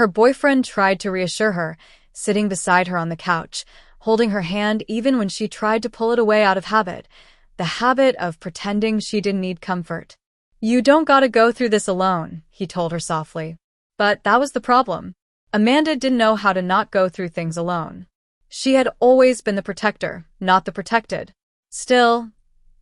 Her boyfriend tried to reassure her, sitting beside her on the couch, holding her hand even when she tried to pull it away out of habit, the habit of pretending she didn't need comfort. "You don't gotta go through this alone," he told her softly. But that was the problem. Amanda didn't know how to not go through things alone. She had always been the protector, not the protected. Still,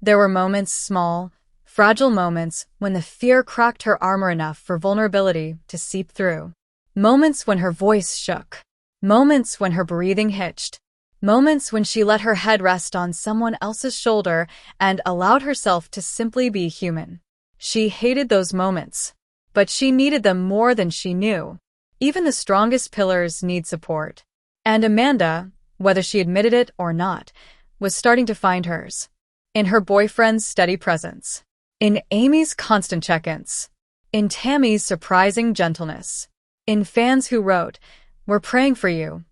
there were moments, small, fragile moments, when the fear cracked her armor enough for vulnerability to seep through. Moments when her voice shook. Moments when her breathing hitched. Moments when she let her head rest on someone else's shoulder and allowed herself to simply be human. She hated those moments, but she needed them more than she knew. Even the strongest pillars need support. And Amanda, whether she admitted it or not, was starting to find hers. In her boyfriend's steady presence. In Amy's constant check-ins. In Tammy's surprising gentleness. In fans who wrote, "We're praying for you,"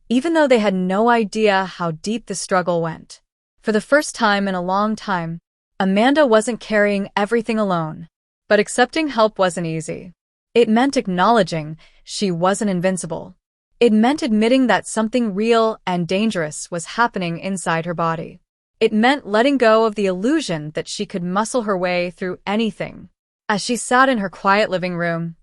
even though they had no idea how deep the struggle went. For the first time in a long time, Amanda wasn't carrying everything alone. But accepting help wasn't easy. It meant acknowledging she wasn't invincible. It meant admitting that something real and dangerous was happening inside her body. It meant letting go of the illusion that she could muscle her way through anything. As she sat in her quiet living room,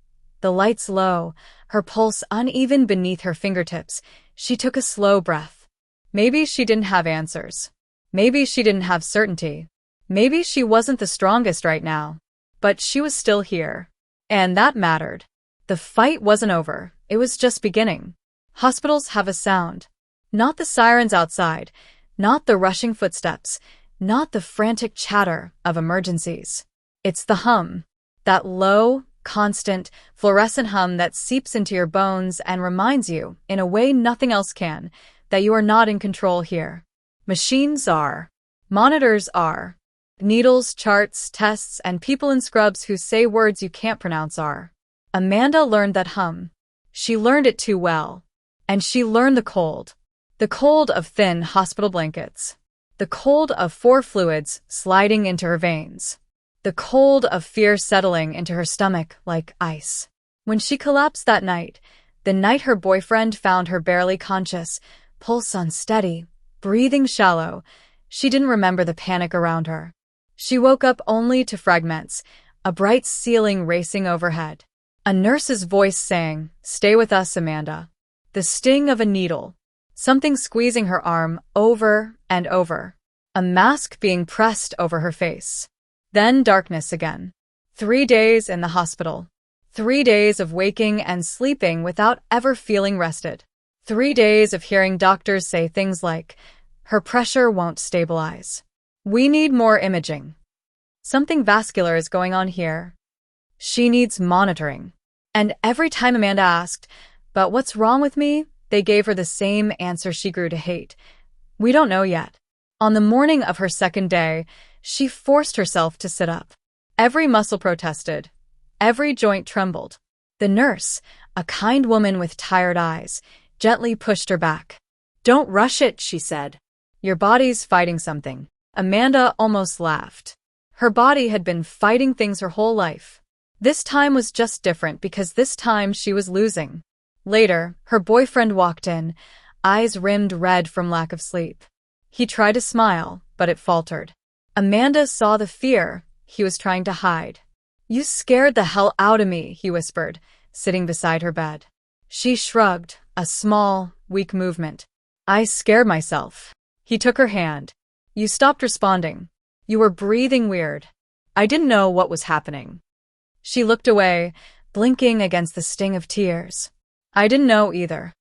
the lights low, her pulse uneven beneath her fingertips, she took a slow breath. Maybe she didn't have answers. Maybe she didn't have certainty. Maybe she wasn't the strongest right now. But she was still here. And that mattered. The fight wasn't over. It was just beginning. Hospitals have a sound. Not the sirens outside. Not the rushing footsteps. Not the frantic chatter of emergencies. It's the hum. That low, constant, fluorescent hum that seeps into your bones and reminds you, in a way nothing else can, that you are not in control here. Machines are. Monitors are. Needles, charts, tests, and people in scrubs who say words you can't pronounce are. Amanda learned that hum. She learned it too well. And she learned the cold. The cold of thin hospital blankets. The cold of 4 fluids sliding into her veins. The cold of fear settling into her stomach like ice. When she collapsed that night, the night her boyfriend found her barely conscious, pulse unsteady, breathing shallow, she didn't remember the panic around her. She woke up only to fragments, a bright ceiling racing overhead. A nurse's voice saying, "Stay with us, Amanda." The sting of a needle. Something squeezing her arm over and over. A mask being pressed over her face. Then darkness again. 3 days in the hospital. 3 days of waking and sleeping without ever feeling rested. 3 days of hearing doctors say things like, "Her pressure won't stabilize. We need more imaging. Something vascular is going on here. She needs monitoring." And every time Amanda asked, "But what's wrong with me?" they gave her the same answer she grew to hate. "We don't know yet." On the morning of her second day, she forced herself to sit up. Every muscle protested. Every joint trembled. The nurse, a kind woman with tired eyes, gently pushed her back. "Don't rush it," she said. "Your body's fighting something." Amanda almost laughed. Her body had been fighting things her whole life. This time was just different because this time she was losing. Later, her boyfriend walked in, eyes rimmed red from lack of sleep. He tried to smile, but it faltered. Amanda saw the fear he was trying to hide. "You scared the hell out of me," he whispered, sitting beside her bed. She shrugged, a small, weak movement. "I scared myself." He took her hand. "You stopped responding. You were breathing weird. I didn't know what was happening." She looked away, blinking against the sting of tears. "I didn't know either."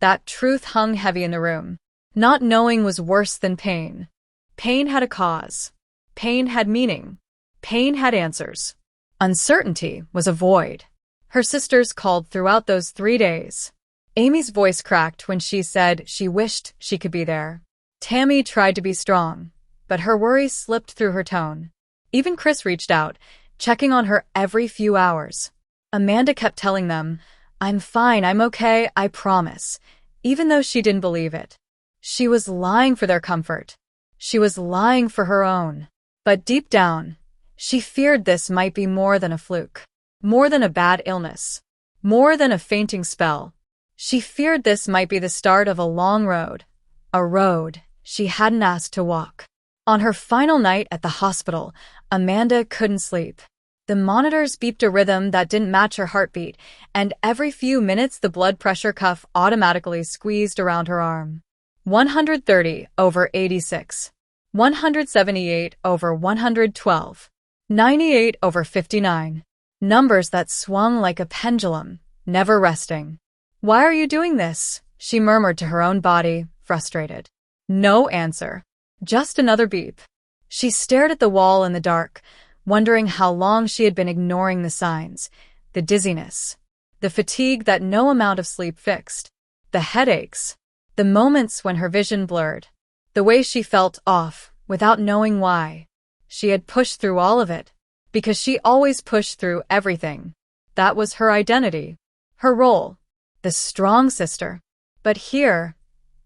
That truth hung heavy in the room. Not knowing was worse than pain. Pain had a cause. Pain had meaning. Pain had answers. Uncertainty was a void. Her sisters called throughout those 3 days. Amy's voice cracked when she said she wished she could be there. Tammy tried to be strong, but her worry slipped through her tone. Even Chris reached out, checking on her every few hours. Amanda kept telling them, "I'm fine, I'm okay, I promise," even though she didn't believe it. She was lying for their comfort. She was lying for her own. But deep down, she feared this might be more than a fluke, more than a bad illness, more than a fainting spell. She feared this might be the start of a long road, a road she hadn't asked to walk. On her final night at the hospital, Amanda couldn't sleep. The monitors beeped a rhythm that didn't match her heartbeat, and every few minutes the blood pressure cuff automatically squeezed around her arm. 130/86. 178/112. 98/59. Numbers that swung like a pendulum, never resting. "Why are you doing this?" she murmured to her own body, frustrated. No answer. Just another beep. She stared at the wall in the dark, wondering how long she had been ignoring the signs, the dizziness, the fatigue that no amount of sleep fixed, the headaches, the moments when her vision blurred, the way she felt off without knowing why. She had pushed through all of it, because she always pushed through everything. That was her identity, her role, the strong sister. But here,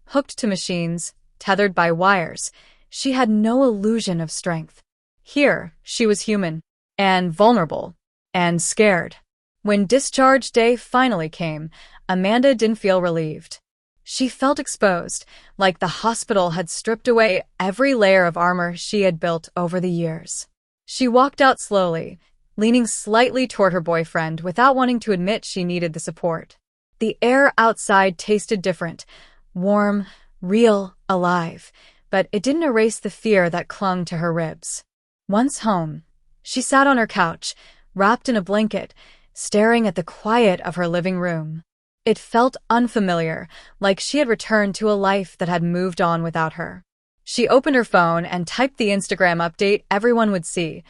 hooked to machines, tethered by wires, she had no illusion of strength. Here, she was human, and vulnerable, and scared. When discharge day finally came, Amanda didn't feel relieved. She felt exposed, like the hospital had stripped away every layer of armor she had built over the years. She walked out slowly, leaning slightly toward her boyfriend without wanting to admit she needed the support. The air outside tasted different, warm, real, alive, but it didn't erase the fear that clung to her ribs. Once home, she sat on her couch, wrapped in a blanket, staring at the quiet of her living room. It felt unfamiliar, like she had returned to a life that had moved on without her. She opened her phone and typed the Instagram update everyone would see.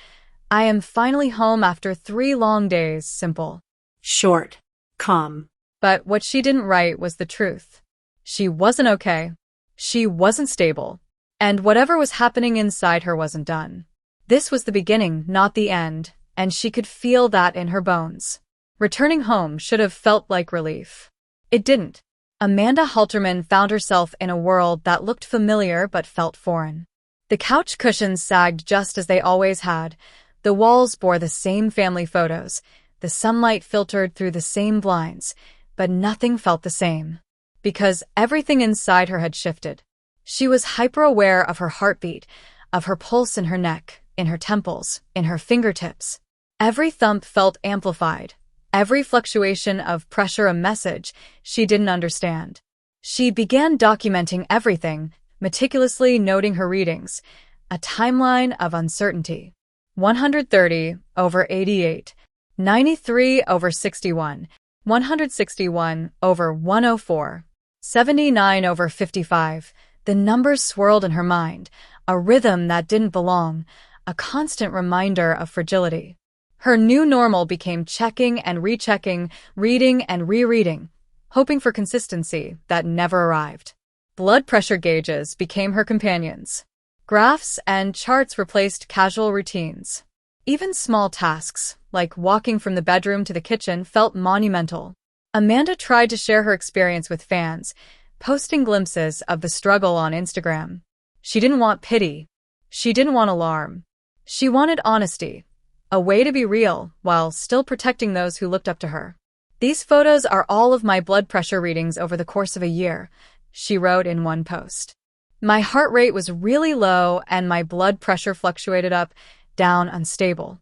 "I am finally home after 3 long days," simple. Short. Calm. But what she didn't write was the truth. She wasn't okay. She wasn't stable. And whatever was happening inside her wasn't done. This was the beginning, not the end, and she could feel that in her bones. Returning home should have felt like relief. It didn't. Amanda Halterman found herself in a world that looked familiar but felt foreign. The couch cushions sagged just as they always had. The walls bore the same family photos. The sunlight filtered through the same blinds, but nothing felt the same. Because everything inside her had shifted. She was hyper-aware of her heartbeat, of her pulse in her neck, in her temples, in her fingertips. Every thump felt amplified. Every fluctuation of pressure a message she didn't understand. She began documenting everything, meticulously noting her readings, a timeline of uncertainty. 130/88, 93/61, 161/104, 79/55. The numbers swirled in her mind, a rhythm that didn't belong, a constant reminder of fragility. Her new normal became checking and rechecking, reading and rereading, hoping for consistency that never arrived. Blood pressure gauges became her companions. Graphs and charts replaced casual routines. Even small tasks, like walking from the bedroom to the kitchen, felt monumental. Amanda tried to share her experience with fans, posting glimpses of the struggle on Instagram. She didn't want pity. She didn't want alarm. She wanted honesty. A way to be real, while still protecting those who looked up to her. "These photos are all of my blood pressure readings over the course of a year," she wrote in one post. "My heart rate was really low and my blood pressure fluctuated up, down, unstable.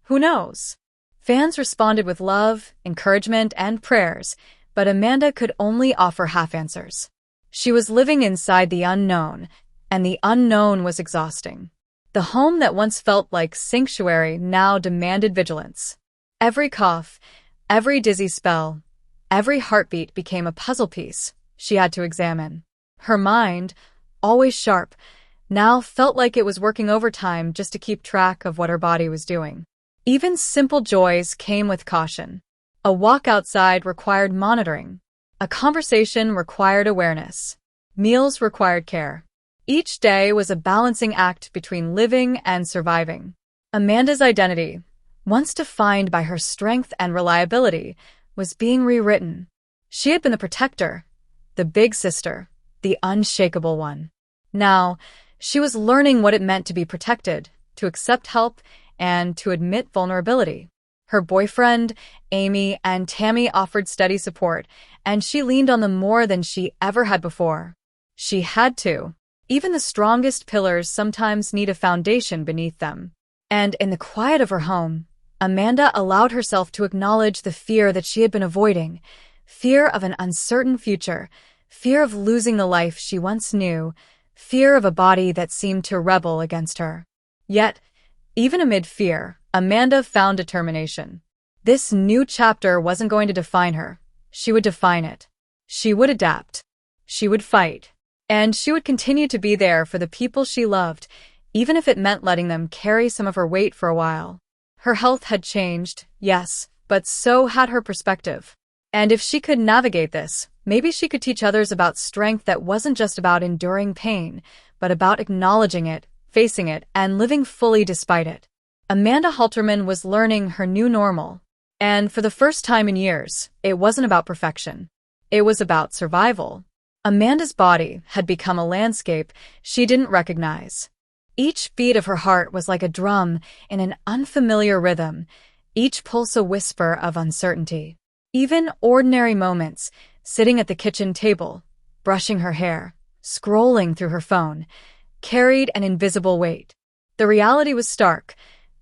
Who knows?" Fans responded with love, encouragement, and prayers, but Amanda could only offer half answers. She was living inside the unknown, and the unknown was exhausting. The home that once felt like sanctuary now demanded vigilance. Every cough, every dizzy spell, every heartbeat became a puzzle piece she had to examine. Her mind, always sharp, now felt like it was working overtime just to keep track of what her body was doing. Even simple joys came with caution. A walk outside required monitoring. A conversation required awareness. Meals required care. Each day was a balancing act between living and surviving. Amanda's identity, once defined by her strength and reliability, was being rewritten. She had been the protector, the big sister, the unshakable one. Now, she was learning what it meant to be protected, to accept help, and to admit vulnerability. Her boyfriend, Amy and Tammy offered steady support, and she leaned on them more than she ever had before. She had to. Even the strongest pillars sometimes need a foundation beneath them. And in the quiet of her home, Amanda allowed herself to acknowledge the fear that she had been avoiding, fear of an uncertain future, fear of losing the life she once knew, fear of a body that seemed to rebel against her. Yet, even amid fear, Amanda found determination. This new chapter wasn't going to define her. She would define it. She would adapt. She would fight. And she would continue to be there for the people she loved, even if it meant letting them carry some of her weight for a while. Her health had changed, yes, but so had her perspective. And if she could navigate this, maybe she could teach others about strength that wasn't just about enduring pain, but about acknowledging it, facing it, and living fully despite it. Amanda Halterman was learning her new normal. And for the first time in years, it wasn't about perfection. It was about survival. Amanda's body had become a landscape she didn't recognize. Each beat of her heart was like a drum in an unfamiliar rhythm, each pulse a whisper of uncertainty. Even ordinary moments, sitting at the kitchen table, brushing her hair, scrolling through her phone, carried an invisible weight. The reality was stark.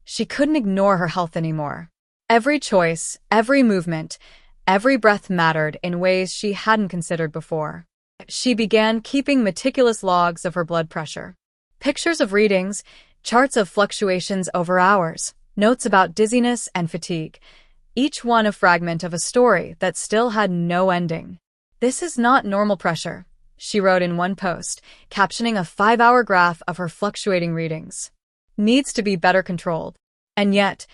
She couldn't ignore her health anymore. Every choice, every movement, every breath mattered in ways she hadn't considered before. She began keeping meticulous logs of her blood pressure. Pictures of readings, charts of fluctuations over hours, notes about dizziness and fatigue, each one a fragment of a story that still had no ending. "This is not normal pressure," she wrote in one post, captioning a 5-hour graph of her fluctuating readings. "Needs to be better controlled." And yet,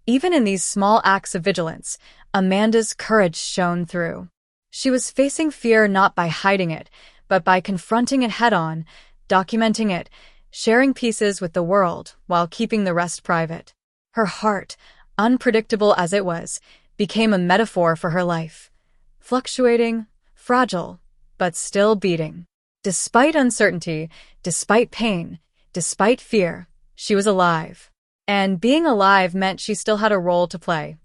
even in these small acts of vigilance, Amanda's courage shone through. She was facing fear not by hiding it, but by confronting it head-on, documenting it, sharing pieces with the world while keeping the rest private. Her heart, unpredictable as it was, became a metaphor for her life. Fluctuating, fragile, but still beating. Despite uncertainty, despite pain, despite fear, she was alive. And being alive meant she still had a role to play.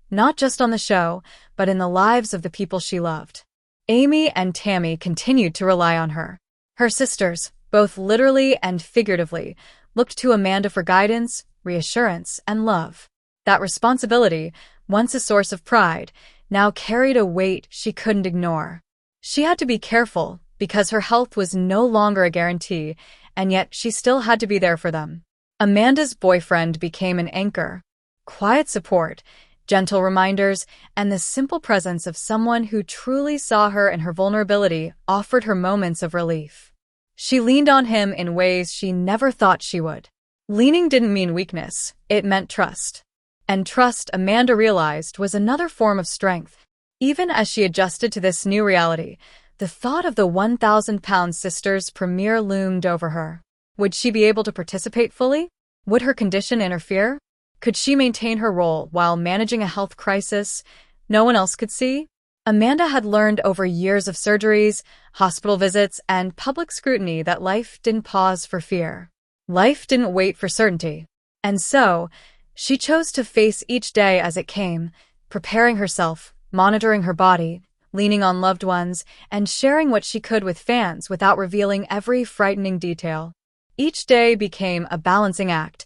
Not just on the show, but in the lives of the people she loved. Amy and Tammy continued to rely on her. Her sisters, both literally and figuratively, looked to Amanda for guidance, reassurance, and love. That responsibility, once a source of pride, now carried a weight she couldn't ignore. She had to be careful because her health was no longer a guarantee, and yet she still had to be there for them. Amanda's boyfriend became an anchor. Quiet support, gentle reminders, and the simple presence of someone who truly saw her in her vulnerability offered her moments of relief. She leaned on him in ways she never thought she would. Leaning didn't mean weakness, it meant trust. And trust, Amanda realized, was another form of strength. Even as she adjusted to this new reality, the thought of the 1,000-pound sister's premiere loomed over her. Would she be able to participate fully? Would her condition interfere? Could she maintain her role while managing a health crisis no one else could see? Amanda had learned over years of surgeries, hospital visits, and public scrutiny that life didn't pause for fear. Life didn't wait for certainty. And so, she chose to face each day as it came, preparing herself, monitoring her body, leaning on loved ones, and sharing what she could with fans without revealing every frightening detail. Each day became a balancing act,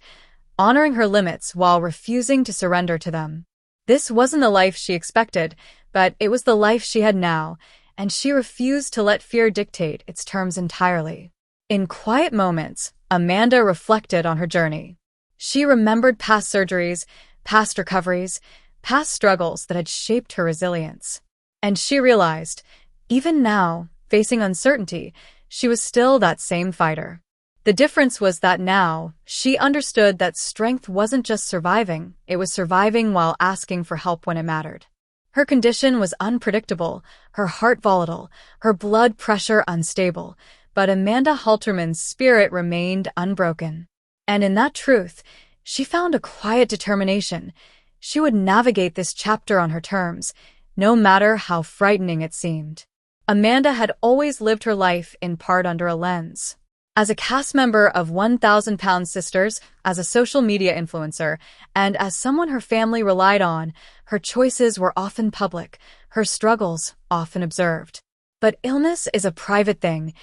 honoring her limits while refusing to surrender to them. This wasn't the life she expected, but it was the life she had now, and she refused to let fear dictate its terms entirely. In quiet moments, Amanda reflected on her journey. She remembered past surgeries, past recoveries, past struggles that had shaped her resilience. And she realized, even now, facing uncertainty, she was still that same fighter. The difference was that now, she understood that strength wasn't just surviving, it was surviving while asking for help when it mattered. Her condition was unpredictable, her heart volatile, her blood pressure unstable, but Amanda Halterman's spirit remained unbroken. And in that truth, she found a quiet determination. She would navigate this chapter on her terms, no matter how frightening it seemed. Amanda had always lived her life in part under a lens. As a cast member of 1,000 Pound Sisters, as a social media influencer, and as someone her family relied on, her choices were often public, her struggles often observed. But illness is a private thing,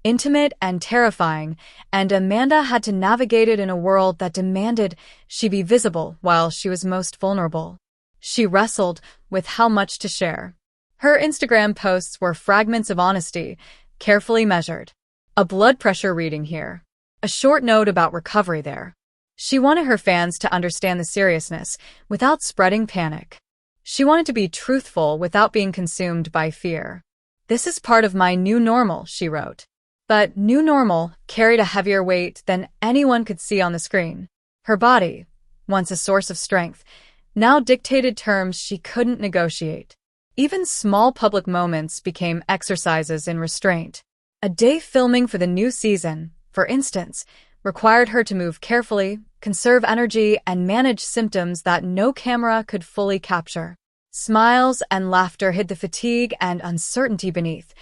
intimate and terrifying, and Amanda had to navigate it in a world that demanded she be visible while she was most vulnerable. She wrestled with how much to share. Her Instagram posts were fragments of honesty, carefully measured. A blood pressure reading here. A short note about recovery there. She wanted her fans to understand the seriousness without spreading panic. She wanted to be truthful without being consumed by fear. "This is part of my new normal," she wrote. But new normal carried a heavier weight than anyone could see on the screen. Her body, once a source of strength, now dictated terms she couldn't negotiate. Even small public moments became exercises in restraint. A day filming for the new season, for instance, required her to move carefully, conserve energy, and manage symptoms that no camera could fully capture. Smiles and laughter hid the fatigue and uncertainty beneath,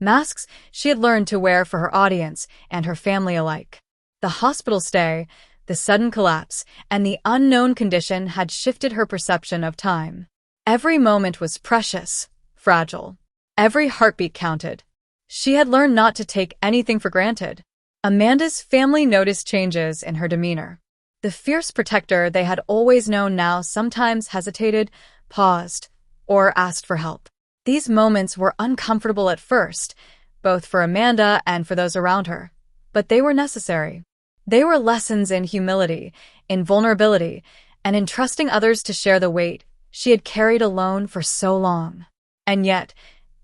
masks she had learned to wear for her audience and her family alike. The hospital stay, the sudden collapse, and the unknown condition had shifted her perception of time. Every moment was precious, fragile. Every heartbeat counted. She had learned not to take anything for granted. Amanda's family noticed changes in her demeanor. The fierce protector they had always known now sometimes hesitated, paused, or asked for help. These moments were uncomfortable at first, both for Amanda and for those around her, but they were necessary. They were lessons in humility, in vulnerability, and in trusting others to share the weight she had carried alone for so long. And yet,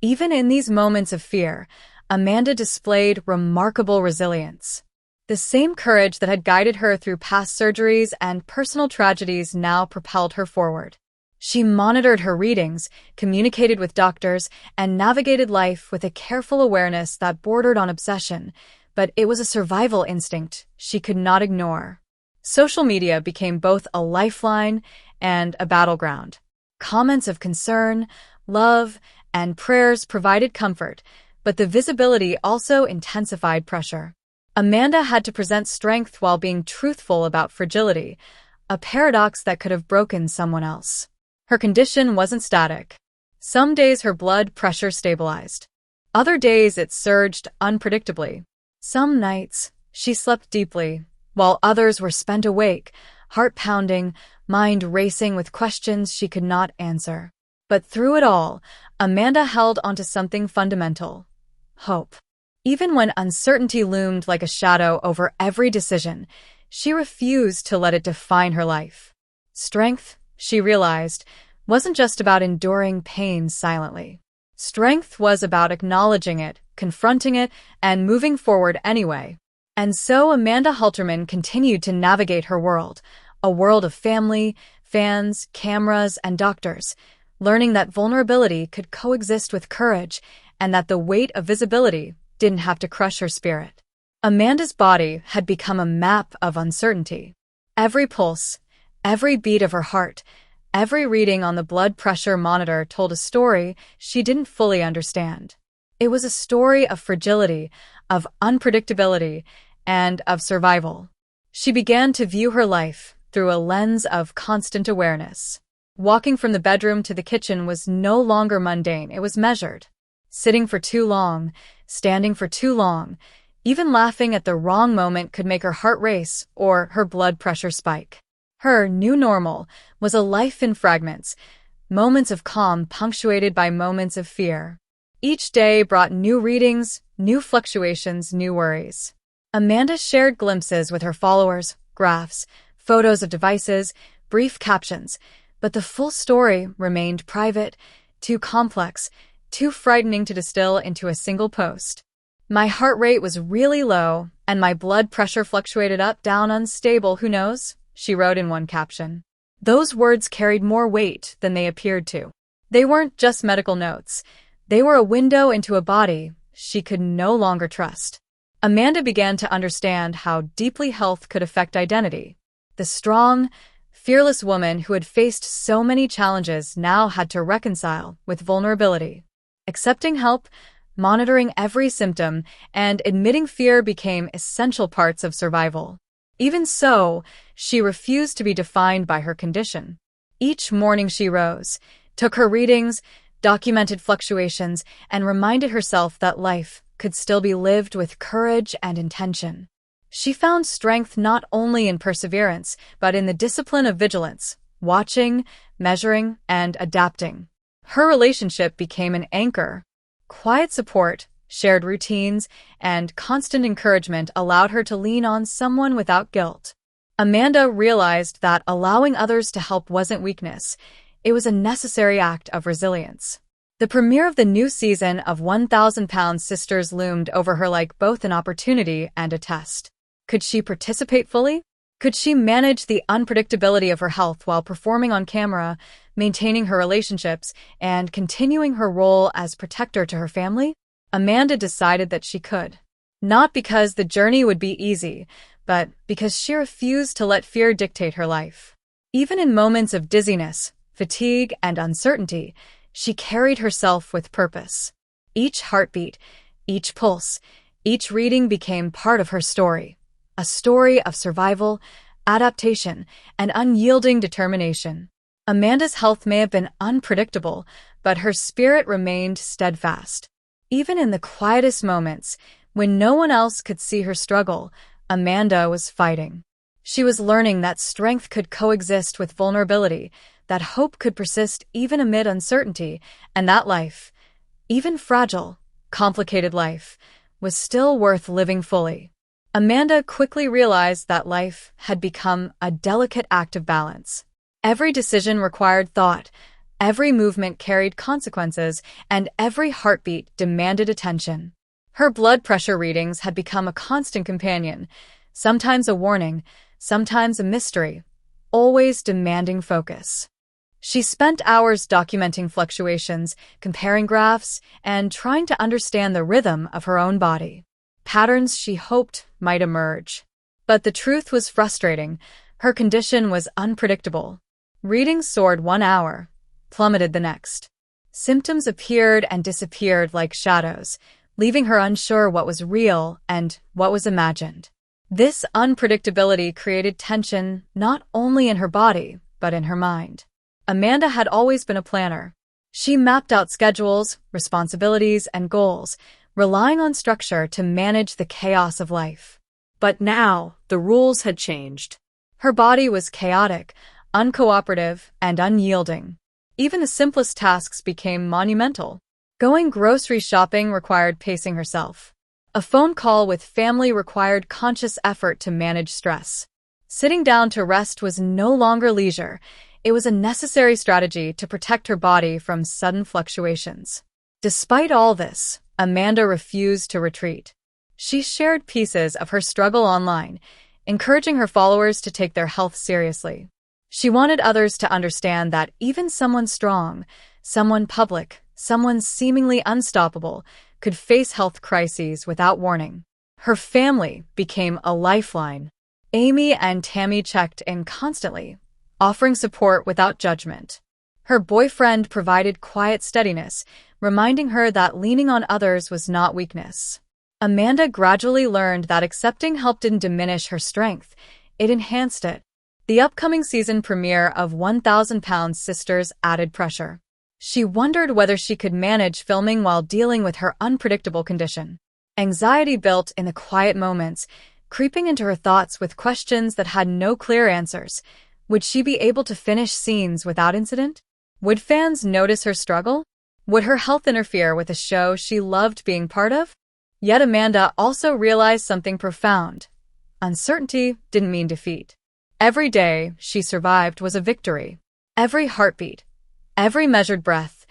even in these moments of fear, Amanda displayed remarkable resilience. The same courage that had guided her through past surgeries and personal tragedies now propelled her forward. She monitored her readings, communicated with doctors, and navigated life with a careful awareness that bordered on obsession, but it was a survival instinct she could not ignore. Social media became both a lifeline and a battleground. Comments of concern, love, and prayers provided comfort, but the visibility also intensified pressure. Amanda had to present strength while being truthful about fragility, a paradox that could have broken someone else. Her condition wasn't static. Some days her blood pressure stabilized. Other days it surged unpredictably. Some nights she slept deeply, while others were spent awake, heart pounding, mind racing with questions she could not answer. But through it all, Amanda held onto something fundamental: hope. Even when uncertainty loomed like a shadow over every decision, she refused to let it define her life. Strength, she realized, wasn't just about enduring pain silently. Strength was about acknowledging it, confronting it, and moving forward anyway. And so Amanda Halterman continued to navigate her world, a world of family, fans, cameras, and doctors, learning that vulnerability could coexist with courage and that the weight of visibility didn't have to crush her spirit. Amanda's body had become a map of uncertainty. Every pulse, every beat of her heart, every reading on the blood pressure monitor told a story she didn't fully understand. It was a story of fragility, of unpredictability, and of survival. She began to view her life through a lens of constant awareness. Walking from the bedroom to the kitchen was no longer mundane, it was measured. Sitting for too long, standing for too long, even laughing at the wrong moment could make her heart race or her blood pressure spike. Her new normal was a life in fragments, moments of calm punctuated by moments of fear. Each day brought new readings, new fluctuations, new worries. Amanda shared glimpses with her followers, graphs, photos of devices, brief captions, but the full story remained private, too complex, too frightening to distill into a single post. "My heart rate was really low, and my blood pressure fluctuated up, down, unstable, who knows?" she wrote in one caption. Those words carried more weight than they appeared to. They weren't just medical notes. They were a window into a body she could no longer trust. Amanda began to understand how deeply health could affect identity. The strong, fearless woman who had faced so many challenges now had to reconcile with vulnerability. Accepting help, monitoring every symptom, and admitting fear became essential parts of survival. Even so, she refused to be defined by her condition. Each morning she rose, took her readings, documented fluctuations, and reminded herself that life could still be lived with courage and intention. She found strength not only in perseverance, but in the discipline of vigilance, watching, measuring, and adapting. Her relationship became an anchor. Quiet support, shared routines, and constant encouragement allowed her to lean on someone without guilt. Amanda realized that allowing others to help wasn't weakness. It was a necessary act of resilience. The premiere of the new season of 1,000 Sisters loomed over her like both an opportunity and a test. Could she participate fully? Could she manage the unpredictability of her health while performing on camera, maintaining her relationships, and continuing her role as protector to her family? Amanda decided that she could. Not because the journey would be easy, but because she refused to let fear dictate her life. Even in moments of dizziness, fatigue, and uncertainty, she carried herself with purpose. Each heartbeat, each pulse, each reading became part of her story. A story of survival, adaptation, and unyielding determination. Amanda's health may have been unpredictable, but her spirit remained steadfast. Even in the quietest moments, when no one else could see her struggle, Amanda was fighting. She was learning that strength could coexist with vulnerability, that hope could persist even amid uncertainty, and that life, even fragile, complicated life, was still worth living fully. Amanda quickly realized that life had become a delicate act of balance. Every decision required thought, every movement carried consequences, and every heartbeat demanded attention. Her blood pressure readings had become a constant companion, sometimes a warning, sometimes a mystery, always demanding focus. She spent hours documenting fluctuations, comparing graphs, and trying to understand the rhythm of her own body. Patterns she hoped might emerge. But the truth was frustrating. Her condition was unpredictable. Readings soared 1 hour, plummeted the next. Symptoms appeared and disappeared like shadows, leaving her unsure what was real and what was imagined. This unpredictability created tension not only in her body, but in her mind. Amanda had always been a planner. She mapped out schedules, responsibilities, and goals, relying on structure to manage the chaos of life. But now, the rules had changed. Her body was chaotic, uncooperative, and unyielding. Even the simplest tasks became monumental. Going grocery shopping required pacing herself. A phone call with family required conscious effort to manage stress. Sitting down to rest was no longer leisure. It was a necessary strategy to protect her body from sudden fluctuations. Despite all this, Amanda refused to retreat. She shared pieces of her struggle online, encouraging her followers to take their health seriously. She wanted others to understand that even someone strong, someone public, someone seemingly unstoppable, could face health crises without warning. Her family became a lifeline. Amy and Tammy checked in constantly, offering support without judgment. Her boyfriend provided quiet steadiness, reminding her that leaning on others was not weakness. Amanda gradually learned that accepting help didn't diminish her strength, it enhanced it. The upcoming season premiere of 1,000 Sisters added pressure. She wondered whether she could manage filming while dealing with her unpredictable condition. Anxiety built in the quiet moments, creeping into her thoughts with questions that had no clear answers. Would she be able to finish scenes without incident? Would fans notice her struggle? Would her health interfere with a show she loved being part of? Yet Amanda also realized something profound. Uncertainty didn't mean defeat. Every day she survived was a victory. Every heartbeat, every measured breath,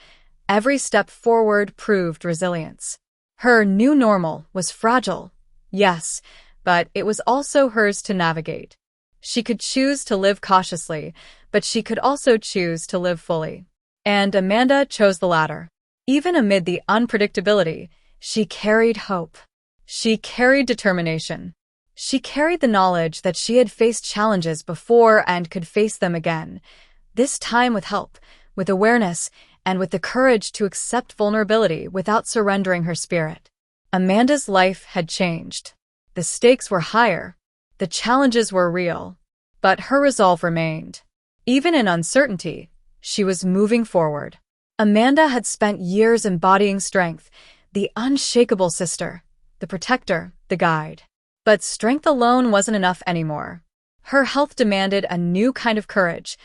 every step forward proved resilience. Her new normal was fragile, yes, but it was also hers to navigate. She could choose to live cautiously, but she could also choose to live fully. And Amanda chose the latter. Even amid the unpredictability, she carried hope. She carried determination. She carried the knowledge that she had faced challenges before and could face them again, this time with help, with awareness, and with the courage to accept vulnerability without surrendering her spirit. Amanda's life had changed. The stakes were higher. The challenges were real. But her resolve remained. Even in uncertainty, she was moving forward. Amanda had spent years embodying strength, the unshakable sister, the protector, the guide. But strength alone wasn't enough anymore. Her health demanded a new kind of courage,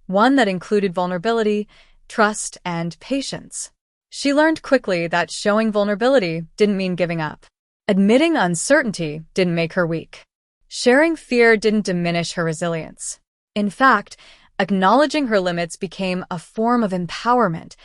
one that included vulnerability, trust, and patience. She learned quickly that showing vulnerability didn't mean giving up. Admitting uncertainty didn't make her weak. Sharing fear didn't diminish her resilience. In fact, acknowledging her limits became a form of empowerment,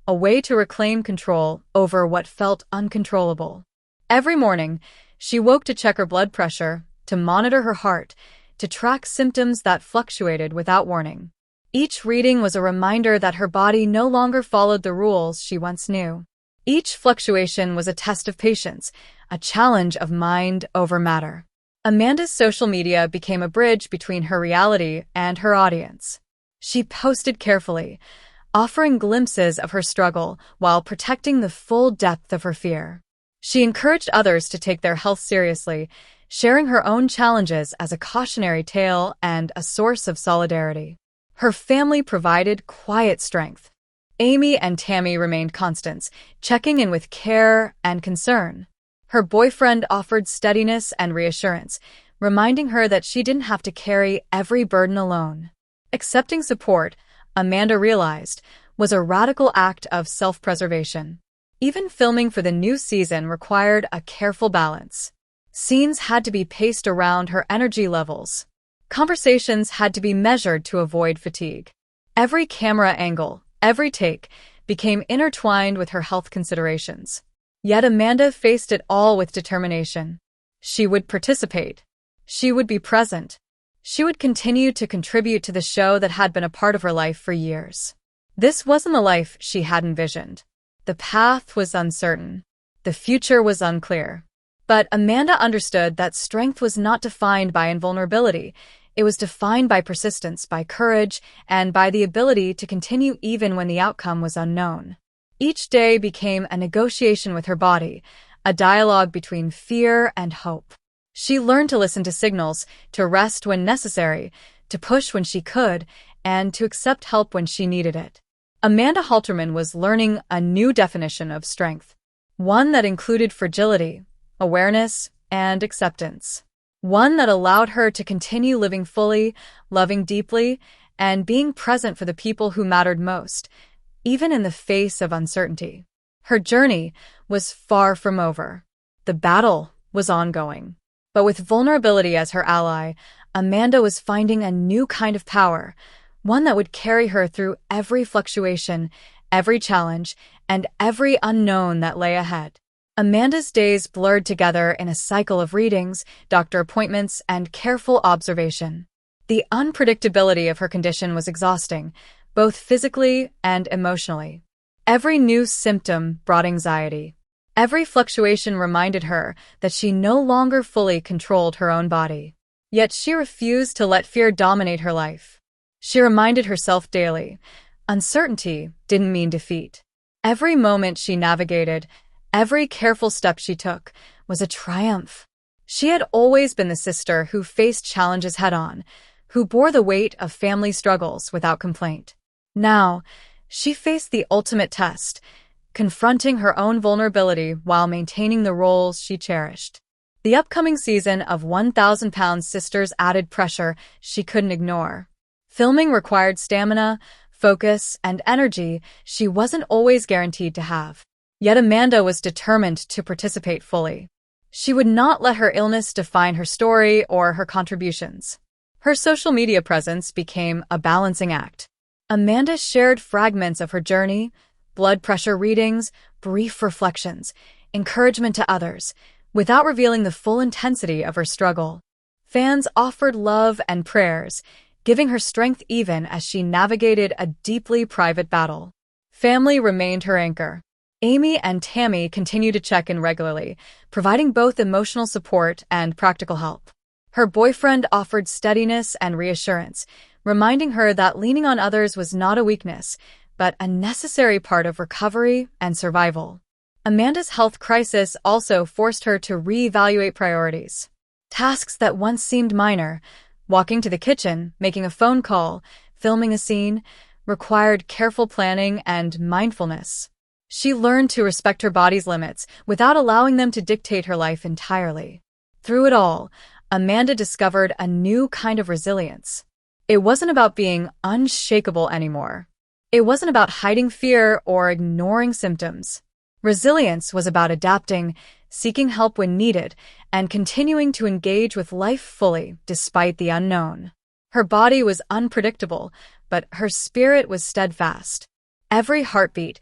a way to reclaim control over what felt uncontrollable. Every morning, she woke to check her blood pressure, to monitor her heart, to track symptoms that fluctuated without warning. Each reading was a reminder that her body no longer followed the rules she once knew. Each fluctuation was a test of patience, a challenge of mind over matter. Amanda's social media became a bridge between her reality and her audience. She posted carefully, offering glimpses of her struggle while protecting the full depth of her fear. She encouraged others to take their health seriously, sharing her own challenges as a cautionary tale and a source of solidarity. Her family provided quiet strength. Amy and Tammy remained constants, checking in with care and concern. Her boyfriend offered steadiness and reassurance, reminding her that she didn't have to carry every burden alone. Accepting support, Amanda realized, was a radical act of self-preservation. Even filming for the new season required a careful balance. Scenes had to be paced around her energy levels. Conversations had to be measured to avoid fatigue. Every camera angle, every take, became intertwined with her health considerations. Yet Amanda faced it all with determination. She would participate. She would be present. She would continue to contribute to the show that had been a part of her life for years. This wasn't the life she had envisioned. The path was uncertain. The future was unclear. But Amanda understood that strength was not defined by invulnerability. It was defined by persistence, by courage, and by the ability to continue even when the outcome was unknown. Each day became a negotiation with her body, a dialogue between fear and hope. She learned to listen to signals, to rest when necessary, to push when she could, and to accept help when she needed it. Amanda Halterman was learning a new definition of strength, one that included fragility, awareness, and acceptance. One that allowed her to continue living fully, loving deeply, and being present for the people who mattered most, even in the face of uncertainty. Her journey was far from over. The battle was ongoing. But with vulnerability as her ally, Amanda was finding a new kind of power, one that would carry her through every fluctuation, every challenge, and every unknown that lay ahead. Amanda's days blurred together in a cycle of readings, doctor appointments, and careful observation. The unpredictability of her condition was exhausting, both physically and emotionally. Every new symptom brought anxiety. Every fluctuation reminded her that she no longer fully controlled her own body. Yet she refused to let fear dominate her life. She reminded herself daily, uncertainty didn't mean defeat. Every moment she navigated, every careful step she took, was a triumph. She had always been the sister who faced challenges head-on, who bore the weight of family struggles without complaint. Now, she faced the ultimate test, confronting her own vulnerability while maintaining the roles she cherished. The upcoming season of 1,000 Pound Sisters added pressure she couldn't ignore. Filming required stamina, focus, and energy she wasn't always guaranteed to have. Yet Amanda was determined to participate fully. She would not let her illness define her story or her contributions. Her social media presence became a balancing act. Amanda shared fragments of her journey, blood pressure readings, brief reflections, encouragement to others, without revealing the full intensity of her struggle. Fans offered love and prayers, giving her strength even as she navigated a deeply private battle. Family remained her anchor. Amy and Tammy continued to check in regularly, providing both emotional support and practical help. Her boyfriend offered steadiness and reassurance, reminding her that leaning on others was not a weakness, but a necessary part of recovery and survival. Amanda's health crisis also forced her to reevaluate priorities. Tasks that once seemed minor, walking to the kitchen, making a phone call, filming a scene, required careful planning and mindfulness. She learned to respect her body's limits without allowing them to dictate her life entirely. Through it all, Amanda discovered a new kind of resilience. It wasn't about being unshakable anymore. It wasn't about hiding fear or ignoring symptoms. Resilience was about adapting, seeking help when needed, and continuing to engage with life fully despite the unknown. Her body was unpredictable, but her spirit was steadfast. Every heartbeat,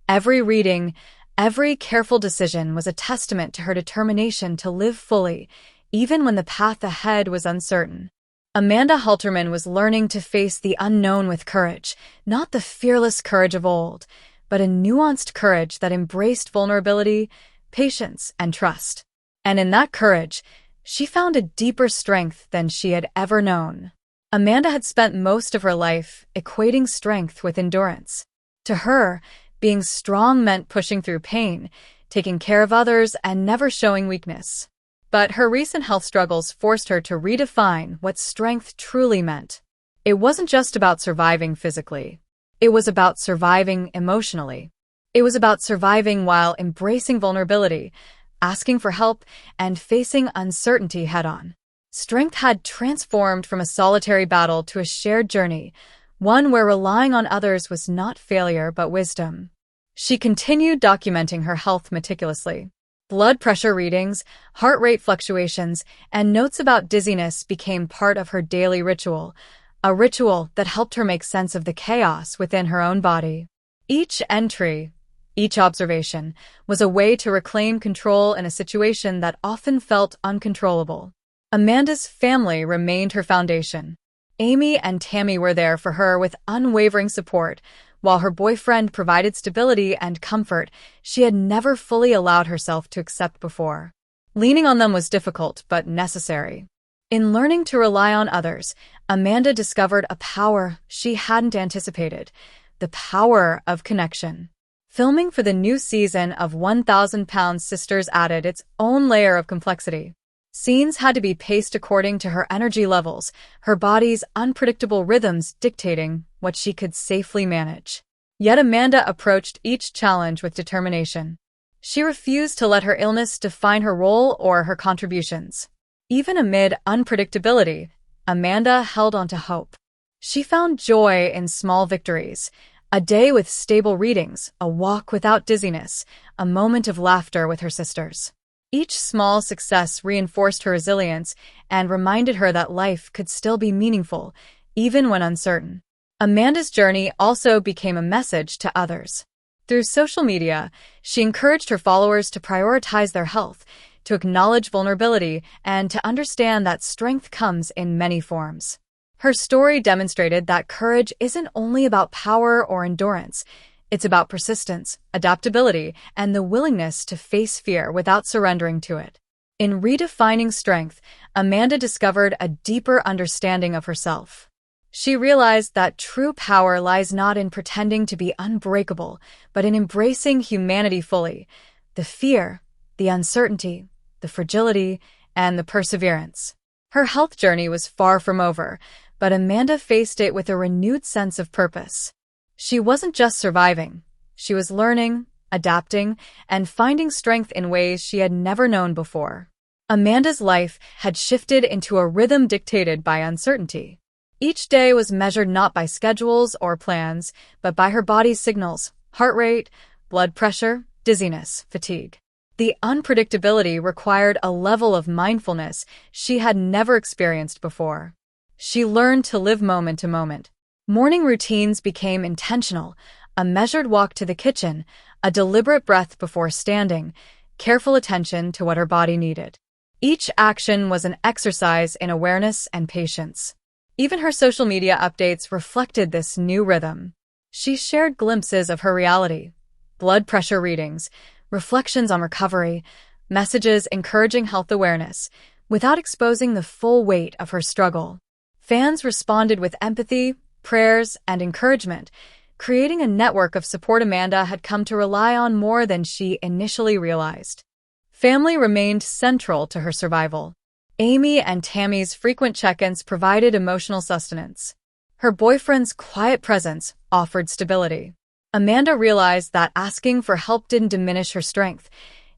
every reading, every careful decision was a testament to her determination to live fully, even when the path ahead was uncertain. Amanda Halterman was learning to face the unknown with courage, not the fearless courage of old, but a nuanced courage that embraced vulnerability, patience, and trust. And in that courage, she found a deeper strength than she had ever known. Amanda had spent most of her life equating strength with endurance. To her, being strong meant pushing through pain, taking care of others, and never showing weakness. But her recent health struggles forced her to redefine what strength truly meant. It wasn't just about surviving physically. It was about surviving emotionally. It was about surviving while embracing vulnerability, asking for help, and facing uncertainty head-on. Strength had transformed from a solitary battle to a shared journey, one where relying on others was not failure but wisdom. She continued documenting her health meticulously. Blood pressure readings, heart rate fluctuations, and notes about dizziness became part of her daily ritual, a ritual that helped her make sense of the chaos within her own body. Each entry, each observation, was a way to reclaim control in a situation that often felt uncontrollable. Amanda's family remained her foundation. Amy and Tammy were there for her with unwavering support, while her boyfriend provided stability and comfort she had never fully allowed herself to accept before. Leaning on them was difficult but necessary. In learning to rely on others, Amanda discovered a power she hadn't anticipated, the power of connection. Filming for the new season of 1,000 Pound Sisters added its own layer of complexity. Scenes had to be paced according to her energy levels, her body's unpredictable rhythms dictating what she could safely manage. Yet Amanda approached each challenge with determination. She refused to let her illness define her role or her contributions. Even amid unpredictability, Amanda held on to hope. She found joy in small victories, a day with stable readings, a walk without dizziness, a moment of laughter with her sisters. Each small success reinforced her resilience and reminded her that life could still be meaningful, even when uncertain. Amanda's journey also became a message to others. Through social media, she encouraged her followers to prioritize their health, to acknowledge vulnerability, and to understand that strength comes in many forms. Her story demonstrated that courage isn't only about power or endurance. It's about persistence, adaptability, and the willingness to face fear without surrendering to it. In redefining strength, Amanda discovered a deeper understanding of herself. She realized that true power lies not in pretending to be unbreakable, but in embracing humanity fully, the fear, the uncertainty, the fragility, and the perseverance. Her health journey was far from over, but Amanda faced it with a renewed sense of purpose. She wasn't just surviving. She was learning, adapting, and finding strength in ways she had never known before. Amanda's life had shifted into a rhythm dictated by uncertainty. Each day was measured not by schedules or plans, but by her body's signals, heart rate, blood pressure, dizziness, fatigue. The unpredictability required a level of mindfulness she had never experienced before. She learned to live moment to moment. Morning routines became intentional, a measured walk to the kitchen, a deliberate breath before standing, careful attention to what her body needed. Each action was an exercise in awareness and patience. Even her social media updates reflected this new rhythm. She shared glimpses of her reality, blood pressure readings, reflections on recovery, messages encouraging health awareness, without exposing the full weight of her struggle. Fans responded with empathy, prayers, and encouragement, creating a network of support Amanda had come to rely on more than she initially realized. Family remained central to her survival. Amy and Tammy's frequent check-ins provided emotional sustenance. Her boyfriend's quiet presence offered stability. Amanda realized that asking for help didn't diminish her strength.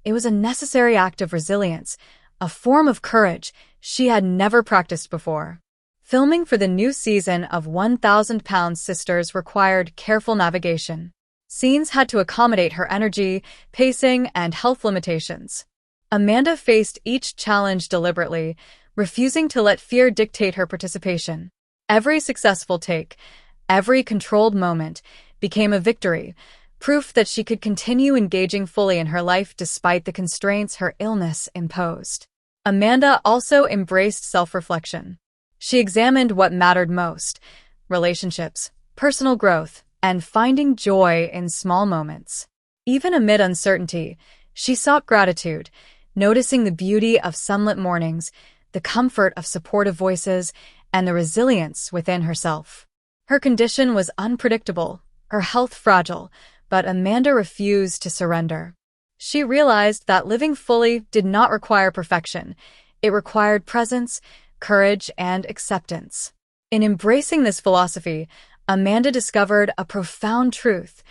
It was a necessary act of resilience, a form of courage she had never practiced before. Filming for the new season of 1,000-Pound Sisters required careful navigation. Scenes had to accommodate her energy, pacing, and health limitations. Amanda faced each challenge deliberately, refusing to let fear dictate her participation. Every successful take, every controlled moment, became a victory, proof that she could continue engaging fully in her life despite the constraints her illness imposed. Amanda also embraced self-reflection. She examined what mattered most: relationships, personal growth, and finding joy in small moments. Even amid uncertainty, she sought gratitude, noticing the beauty of sunlit mornings, the comfort of supportive voices, and the resilience within herself. Her condition was unpredictable, her health fragile, but Amanda refused to surrender. She realized that living fully did not require perfection. It required presence, courage, and acceptance. In embracing this philosophy, Amanda discovered a profound truth.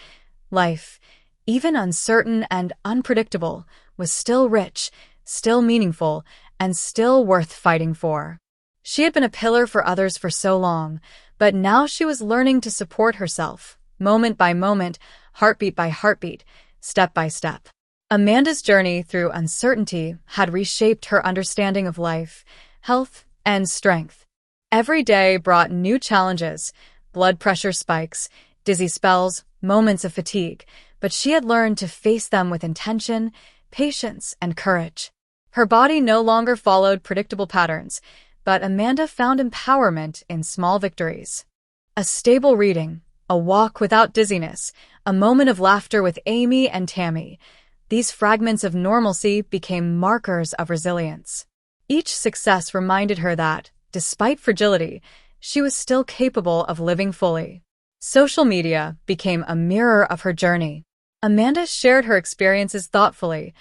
Life, even uncertain and unpredictable, was still rich, still meaningful, and still worth fighting for. She had been a pillar for others for so long, but now she was learning to support herself, moment by moment, heartbeat by heartbeat, step by step. Amanda's journey through uncertainty had reshaped her understanding of life, health, and strength. Every day brought new challenges: blood pressure spikes, dizzy spells, moments of fatigue, but she had learned to face them with intention, patience, and courage. Her body no longer followed predictable patterns, but Amanda found empowerment in small victories. A stable reading, a walk without dizziness, a moment of laughter with Amy and Tammy. These fragments of normalcy became markers of resilience. Each success reminded her that, despite fragility, she was still capable of living fully. Social media became a mirror of her journey. Amanda shared her experiences thoughtfully,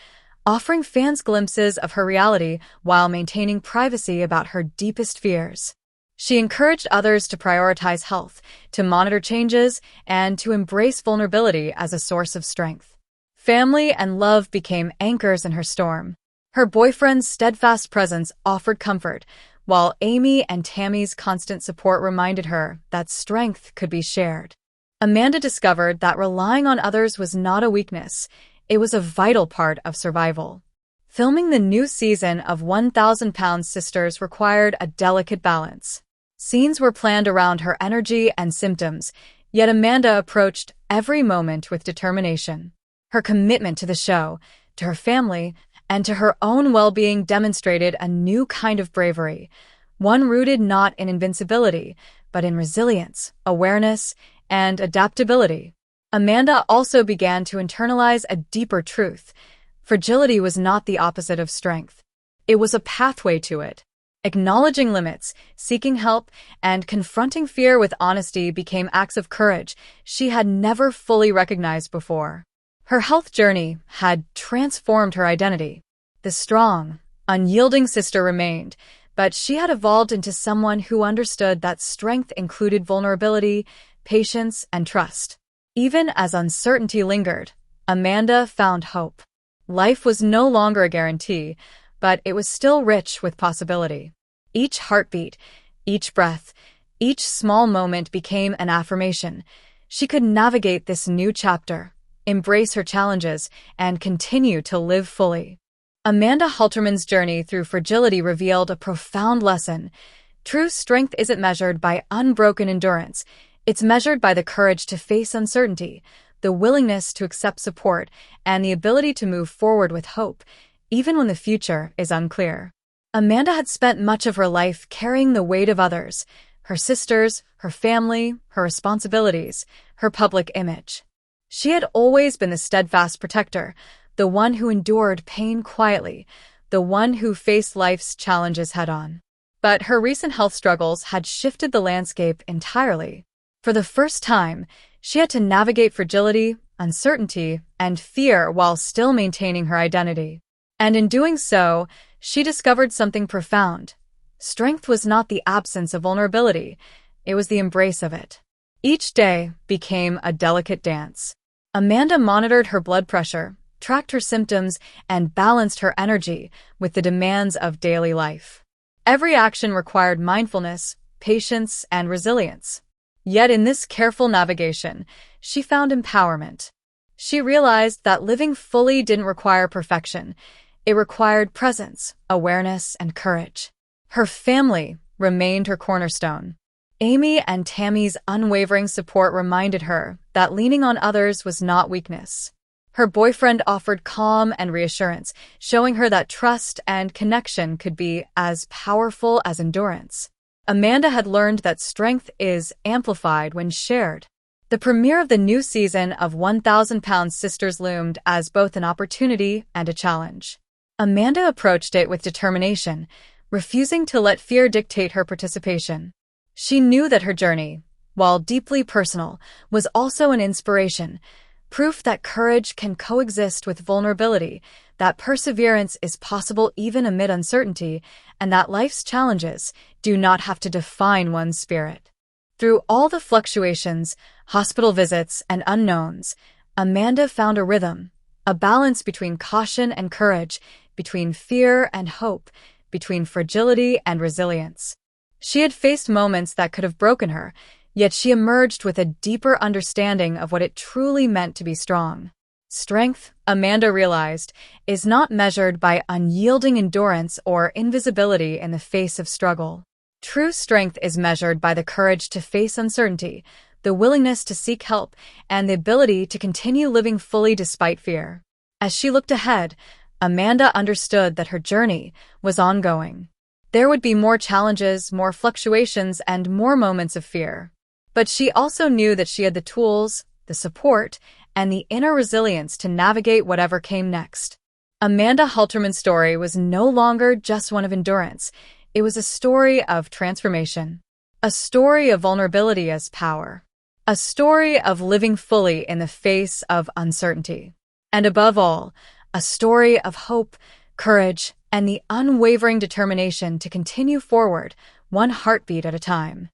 offering fans glimpses of her reality while maintaining privacy about her deepest fears. She encouraged others to prioritize health, to monitor changes, and to embrace vulnerability as a source of strength. Family and love became anchors in her storm. Her boyfriend's steadfast presence offered comfort, while Amy and Tammy's constant support reminded her that strength could be shared. Amanda discovered that relying on others was not a weakness. It was a vital part of survival. Filming the new season of 1,000-Pound Sisters required a delicate balance. Scenes were planned around her energy and symptoms, yet Amanda approached every moment with determination. Her commitment to the show, to her family, and to her own well-being demonstrated a new kind of bravery, one rooted not in invincibility, but in resilience, awareness, and adaptability. Amanda also began to internalize a deeper truth. Fragility was not the opposite of strength. It was a pathway to it. Acknowledging limits, seeking help, and confronting fear with honesty became acts of courage she had never fully recognized before. Her health journey had transformed her identity. The strong, unyielding sister remained, but she had evolved into someone who understood that strength included vulnerability, patience, and trust. Even as uncertainty lingered, Amanda found hope. Life was no longer a guarantee, but it was still rich with possibility. Each heartbeat, each breath, each small moment became an affirmation. She could navigate this new chapter, embrace her challenges, and continue to live fully. Amanda Halterman's journey through fragility revealed a profound lesson. True strength isn't measured by unbroken endurance. It's measured by the courage to face uncertainty, the willingness to accept support, and the ability to move forward with hope, even when the future is unclear. Amanda had spent much of her life carrying the weight of others, her sisters, her family, her responsibilities, her public image. She had always been the steadfast protector, the one who endured pain quietly, the one who faced life's challenges head-on. But her recent health struggles had shifted the landscape entirely. For the first time, She had to navigate fragility, uncertainty, and fear while still maintaining her identity. And in doing so, she discovered something profound. Strength was not the absence of vulnerability, it was the embrace of it. Each day became a delicate dance. Amanda monitored her blood pressure, tracked her symptoms, and balanced her energy with the demands of daily life. Every action required mindfulness, patience, and resilience. Yet in this careful navigation, she found empowerment. She realized that living fully didn't require perfection. It required presence, awareness, and courage. Her family remained her cornerstone. Amy and Tammy's unwavering support reminded her that leaning on others was not weakness. Her boyfriend offered calm and reassurance, showing her that trust and connection could be as powerful as endurance. Amanda had learned that strength is amplified when shared. The premiere of the new season of 1,000 Pounds Sisters loomed as both an opportunity and a challenge. Amanda approached it with determination, refusing to let fear dictate her participation. She knew that her journey, while deeply personal, was also an inspiration, proof that courage can coexist with vulnerability, that perseverance is possible even amid uncertainty, and that life's challenges do not have to define one's spirit. Through all the fluctuations, hospital visits, and unknowns, Amanda found a rhythm, a balance between caution and courage, between fear and hope, between fragility and resilience. She had faced moments that could have broken her, yet she emerged with a deeper understanding of what it truly meant to be strong. Strength, Amanda realized, is not measured by unyielding endurance or invisibility in the face of struggle. True strength is measured by the courage to face uncertainty, the willingness to seek help, and the ability to continue living fully despite fear. As she looked ahead, Amanda understood that her journey was ongoing. There would be more challenges, more fluctuations, and more moments of fear. But she also knew that she had the tools, the support, and the inner resilience to navigate whatever came next. Amanda Halterman's story was no longer just one of endurance. It was a story of transformation, a story of vulnerability as power, a story of living fully in the face of uncertainty, and above all, a story of hope, courage, and the unwavering determination to continue forward, one heartbeat at a time.